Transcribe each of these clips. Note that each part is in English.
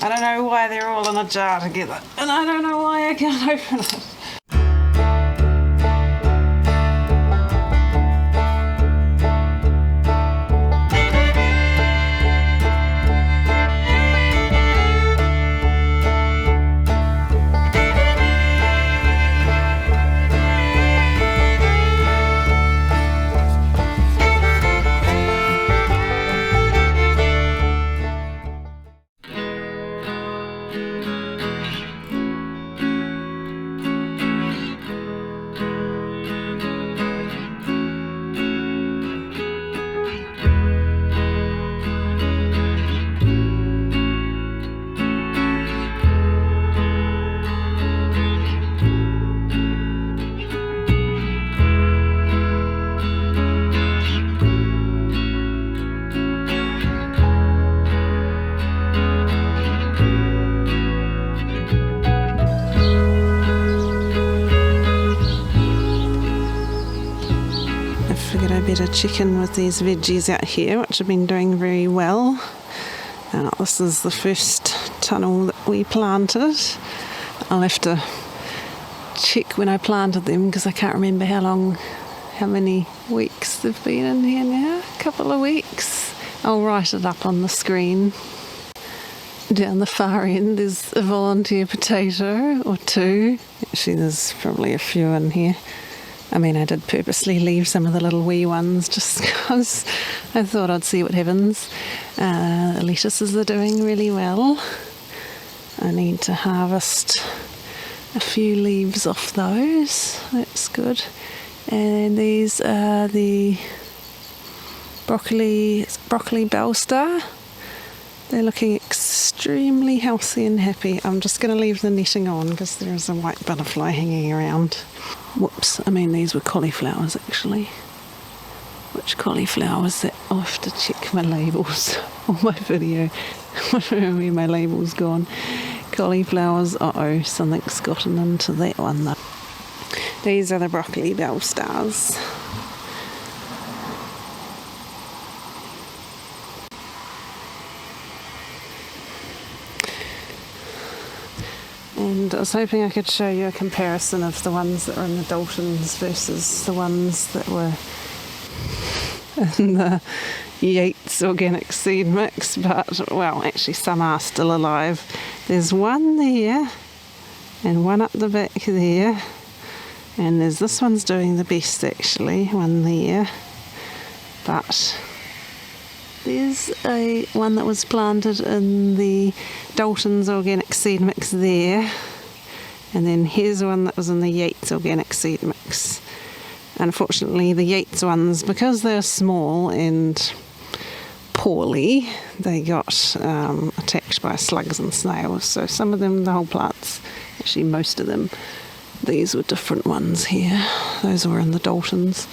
I don't know why they're all in a jar together, and I don't know why I can't open it. I better check in with these veggies out here, which have been doing very well. This is the first tunnel that we planted. I'll have to check when I planted them because I can't remember how many weeks they've been in here now. A couple of weeks. I'll write it up on the screen. Down the far end there's a volunteer potato or two. Actually there's probably a few in here. I mean, I did purposely leave some of the little wee ones just because I thought I'd see what happens. The lettuces are doing really well. I need to harvest a few leaves off those. That's good. And these are the broccoli bell star. They're looking extremely healthy and happy. I'm just going to leave the netting on because there is a white butterfly hanging around. Whoops, I mean these were cauliflowers actually. Which cauliflower was that? I'll have to check my labels on my video. I don't know where my label's gone. Cauliflowers, uh-oh, something's gotten into that one though. These are the broccoli bell stars. And I was hoping I could show you a comparison of the ones that were in the Daltons versus the ones that were in the Yates organic seed mix, but well, actually some are still alive. There's one there and one up the back there, and there's this one's doing the best actually, one there, but there's one that was planted in the Dalton's organic seed mix there, and then here's one that was in the Yates organic seed mix. Unfortunately the Yates ones, because they're small and poorly, they got attacked by slugs and snails, so some of them, the whole plants, actually most of them, these were different ones here, those were in the Daltons.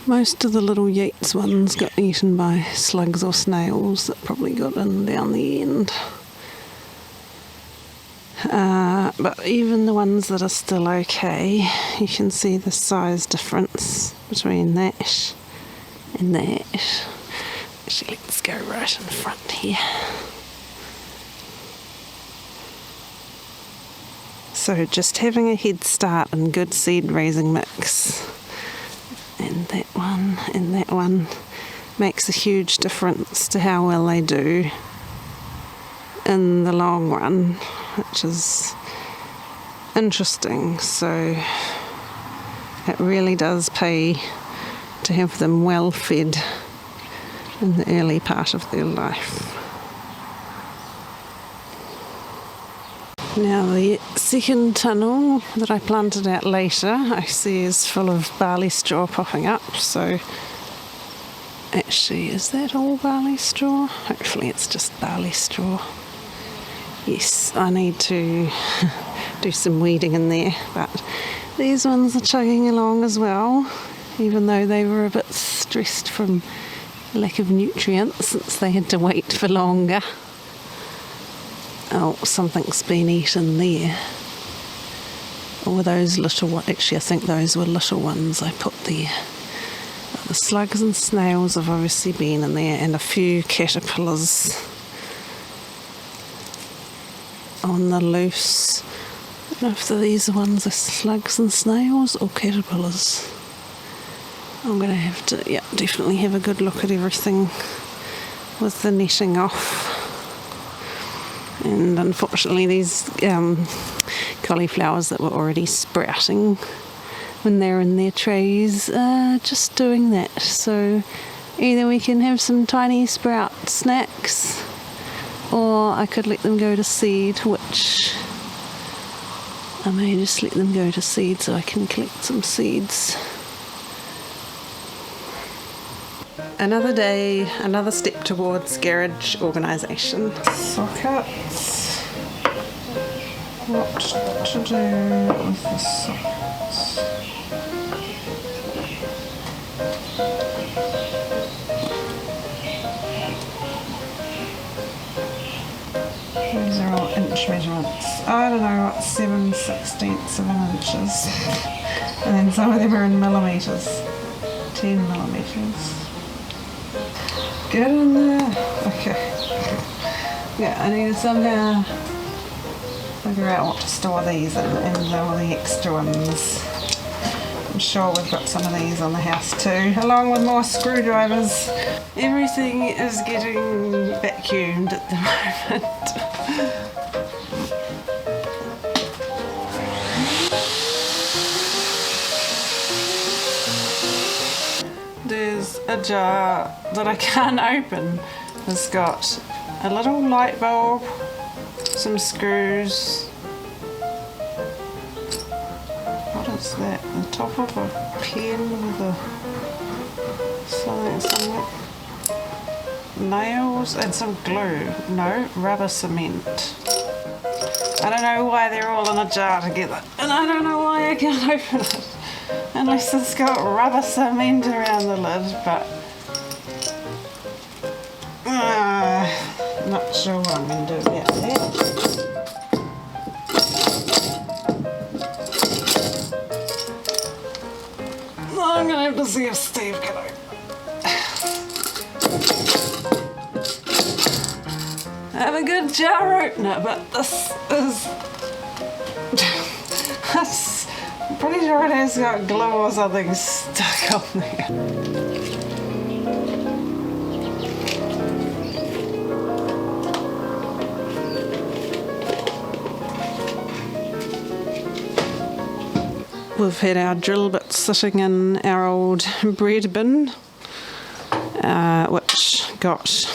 Most of the little Yates ones got eaten by slugs or snails that probably got in down the end. But even the ones that are still okay, you can see the size difference between that and that. Actually, let's go right in front here. So just having a head start and good seed raising mix, and that one makes a huge difference to how well they do in the long run, which is interesting. So it really does pay to have them well fed in the early part of their life. Now the second tunnel that I planted out later I see is full of barley straw popping up, so actually is that all barley straw? Hopefully it's just barley straw. Yes, I need to do some weeding in there, but these ones are chugging along as well, even though they were a bit stressed from lack of nutrients since they had to wait for longer. Oh, something's been eaten there. Or were those little ones? Actually, I think those were little ones I put there. But the slugs and snails have obviously been in there, and a few caterpillars. on the loose. I don't know if these ones are slugs and snails or caterpillars. I'm going to have to, yeah, definitely have a good look at everything with the netting off. And unfortunately these cauliflowers that were already sprouting when they're in their trays are just doing that. So either we can have some tiny sprout snacks, or I could let them go to seed, which I may just let them go to seed so I can collect some seeds. Another day, another step towards garage organisation. Sockets. What to do with the sockets? These are all inch measurements. I don't know what 7/16 of an inch is. And then some of them are in millimetres. 10 millimetres. Get in there. Okay. Yeah, I need to somehow figure out what to store these in, and all the extra ones. I'm sure we've got some of these on the house too, along with more screwdrivers. Everything is getting vacuumed at the moment. There's a jar that I can't open. It's got a little light bulb, some screws. What is that? The top of a pen with a something. Nails and some glue. No, rubber cement. I don't know why they're all in a jar together, and I don't know why I can't open it. Unless it's got rubber cement around the lid, but not sure what I'm going to do about that. I'm going to have to see if Steve can open it. I have a good jar opener, but this is... I'm pretty sure it has got glue or something stuck on there. We've had our drill bits sitting in our old bread bin, which got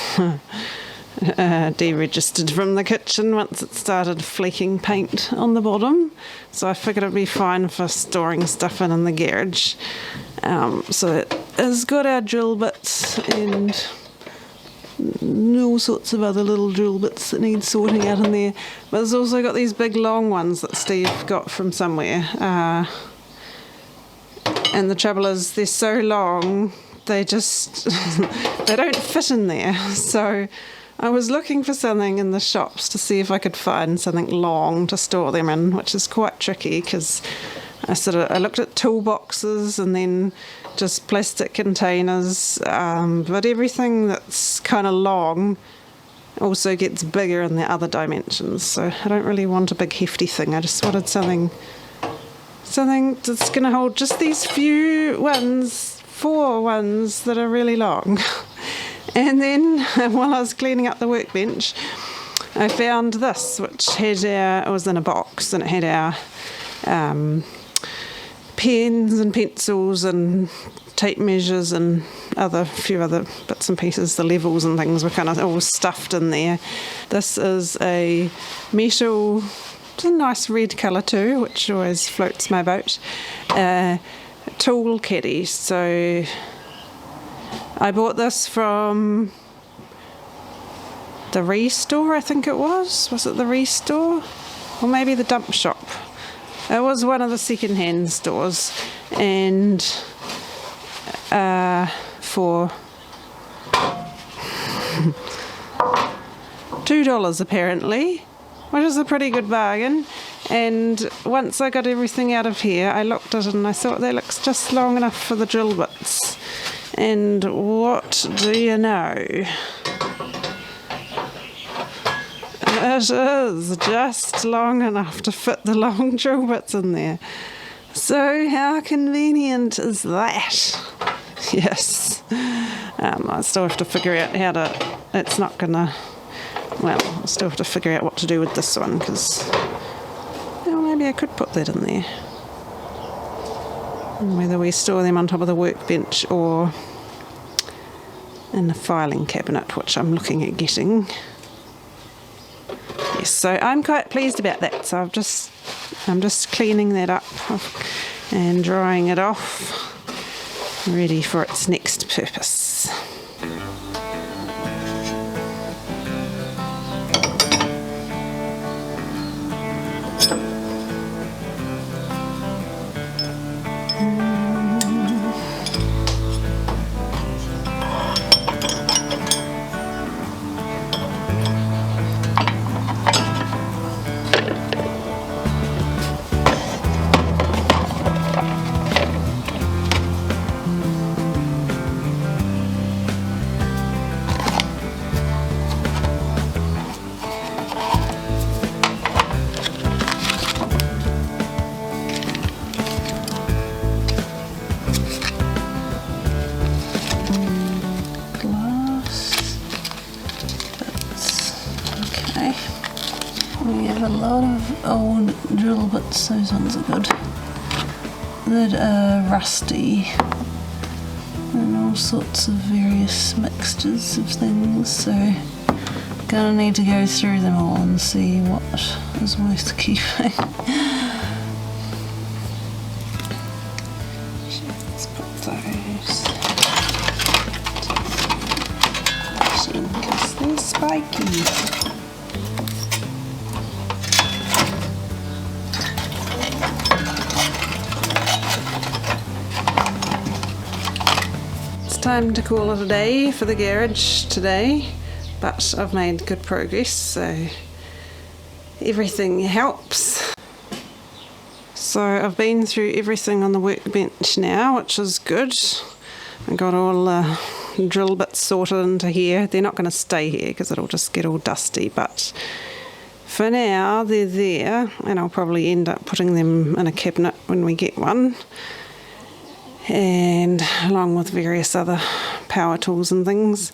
deregistered from the kitchen once it started fleeking paint on the bottom. So I figured it'd be fine for storing stuff in the garage. So it has got our drill bits and all sorts of other little drill bits that need sorting out in there. But it's also got these big long ones that Steve got from somewhere. And the trouble is they're so long, they just they don't fit in there. So I was looking for something in the shops to see if I could find something long to store them in, which is quite tricky because I looked at toolboxes and then just plastic containers, but everything that's kind of long also gets bigger in the other dimensions. So I don't really want a big hefty thing. I just wanted something that's going to hold just these four ones that are really long. And then while I was cleaning up the workbench, I found this, which had it was in a box, and it had our pens and pencils and tape measures and a few other bits and pieces. The levels and things were kind of all stuffed in there. This is a metal, it's a nice red colour too, which always floats my boat, tool caddy. So I bought this from the Restore, I think it was. Was it the Restore? Or maybe the Dump Shop. It was one of the second-hand stores. And for $2 apparently, which is a pretty good bargain. And once I got everything out of here, I looked at it and I thought that looks just long enough for the drill bits. And what do you know? It is just long enough to fit the long drill bits in there. So how convenient is that? Yes. I still have to figure out how to, it's not gonna, well, I still have to figure out what to do with this one, because, well, maybe I could put that in there. And whether we store them on top of the workbench or in the filing cabinet, which I'm looking at getting. Yes, so I'm quite pleased about that. So I'm just cleaning that up and drying it off, ready for its next purpose. We have a lot of old drill bits, those ones are good, that are rusty, and all sorts of various mixtures of things, so gonna need to go through them all and see what is worth keeping. Let's put those because they're spiky. Time to call it a day for the garage today, but I've made good progress, so everything helps. So I've been through everything on the workbench now, which is good. I got all the drill bits sorted into here. They're not going to stay here because it'll just get all dusty, but for now they're there, and I'll probably end up putting them in a cabinet when we get one. And along with various other power tools and things.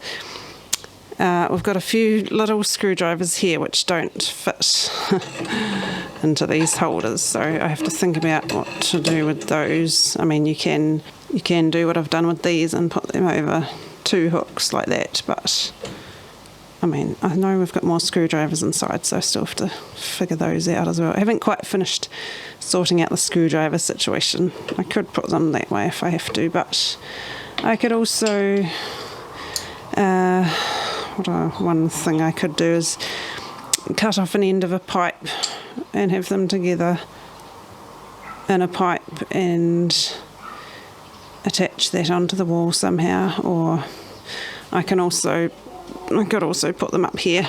We've got a few little screwdrivers here which don't fit into these holders, so I have to think about what to do with those. I mean, you can do what I've done with these and put them over two hooks like that, but I mean, I know we've got more screwdrivers inside, so I still have to figure those out as well. I haven't quite finished sorting out the screwdriver situation. I could put them that way if I have to, but I could also, one thing I could do is cut off an end of a pipe and have them together in a pipe and attach that onto the wall somehow, or I could also put them up here.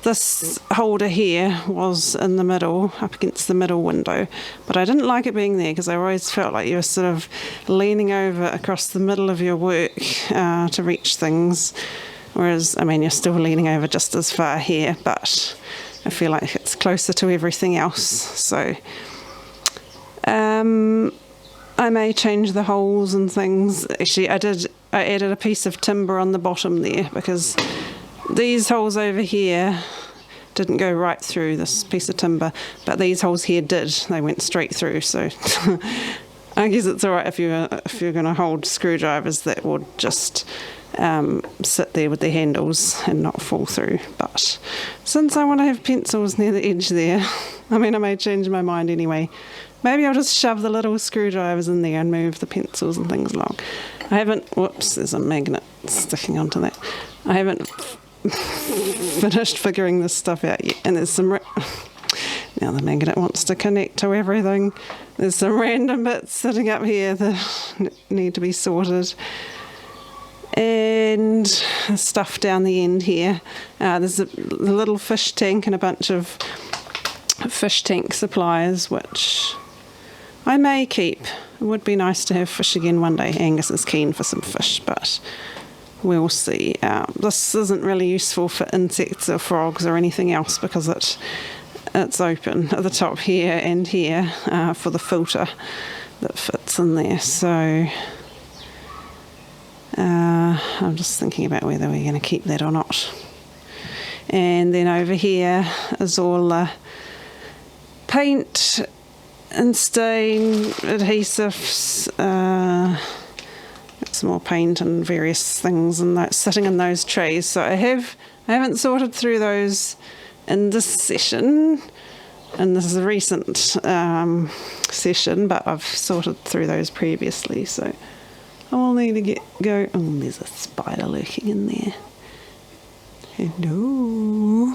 This holder here was in the middle, up against the middle window, but I didn't like it being there because I always felt like you were sort of leaning over across the middle of your work to reach things, whereas, I mean, you're still leaning over just as far here, but I feel like it's closer to everything else. So I may change the holes and things. Actually, I added a piece of timber on the bottom there because these holes over here didn't go right through this piece of timber, but these holes here did. They went straight through, so I guess it's alright if you're going to hold screwdrivers that would just sit there with their handles and not fall through. But since I want to have pencils near the edge there, I mean, I may change my mind anyway. Maybe I'll just shove the little screwdrivers in there and move the pencils and things along. I haven't, whoops, there's a magnet sticking onto that. I haven't finished figuring this stuff out yet, and there's some, now the magnet wants to connect to everything. There's some random bits sitting up here that need to be sorted. And stuff down the end here. There's a little fish tank and a bunch of fish tank supplies, which I may keep. It would be nice to have fish again one day. Angus is keen for some fish, but we'll see. This isn't really useful for insects or frogs or anything else because it's open at the top here and here for the filter that fits in there. So I'm just thinking about whether we're going to keep that or not. And then over here is all the paint and stain adhesives, some more paint and various things and that sitting in those trays. So I haven't sorted through those in this session, and this is a recent session, but I've sorted through those previously, so I will need to go. Oh, there's a spider lurking in there. Hello.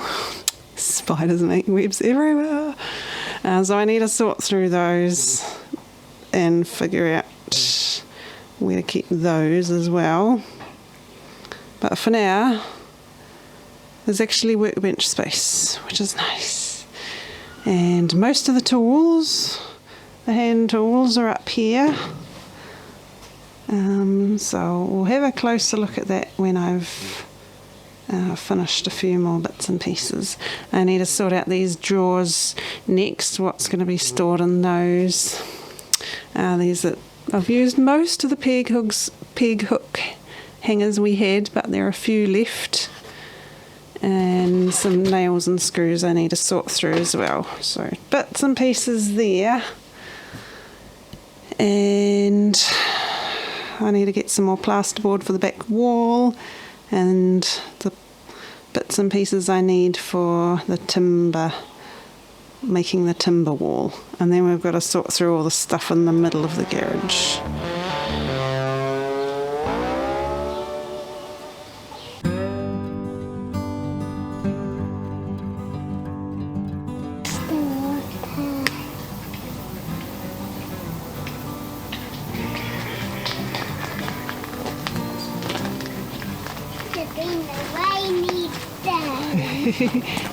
Spiders make webs everywhere. So I need to sort through those and figure out where to keep those as well. But for now, there's actually workbench space, which is nice. And most of the tools, the hand tools, are up here. So we'll have a closer look at that when I've finished a few more bits and pieces. I need to sort out these drawers next, what's going to be stored in those. These that I've used most of the peg hook hangers we had, but there are a few left. And some nails and screws I need to sort through as well. So bits and pieces there. And I need to get some more plasterboard for the back wall, and the bits and pieces I need for the timber, making the timber wall. And then we've got to sort through all the stuff in the middle of the garage.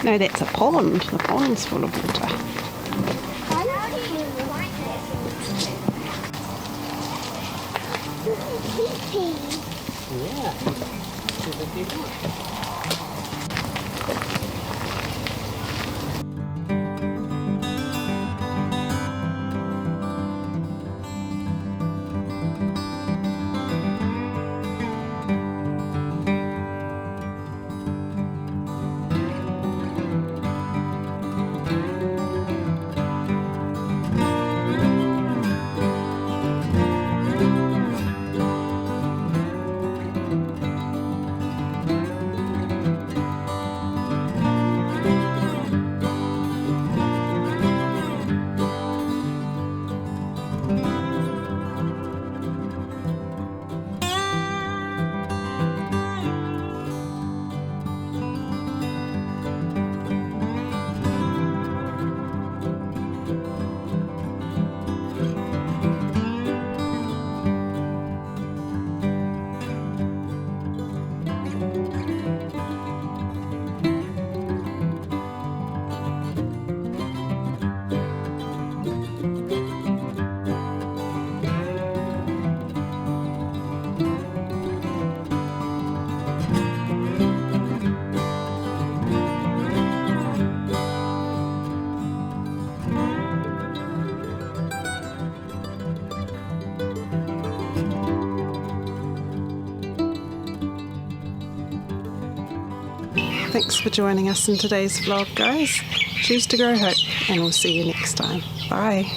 No, that's a pond. The pond's full of water. Thanks for joining us in today's vlog, guys. Choose to grow hope, and we'll see you next time. Bye.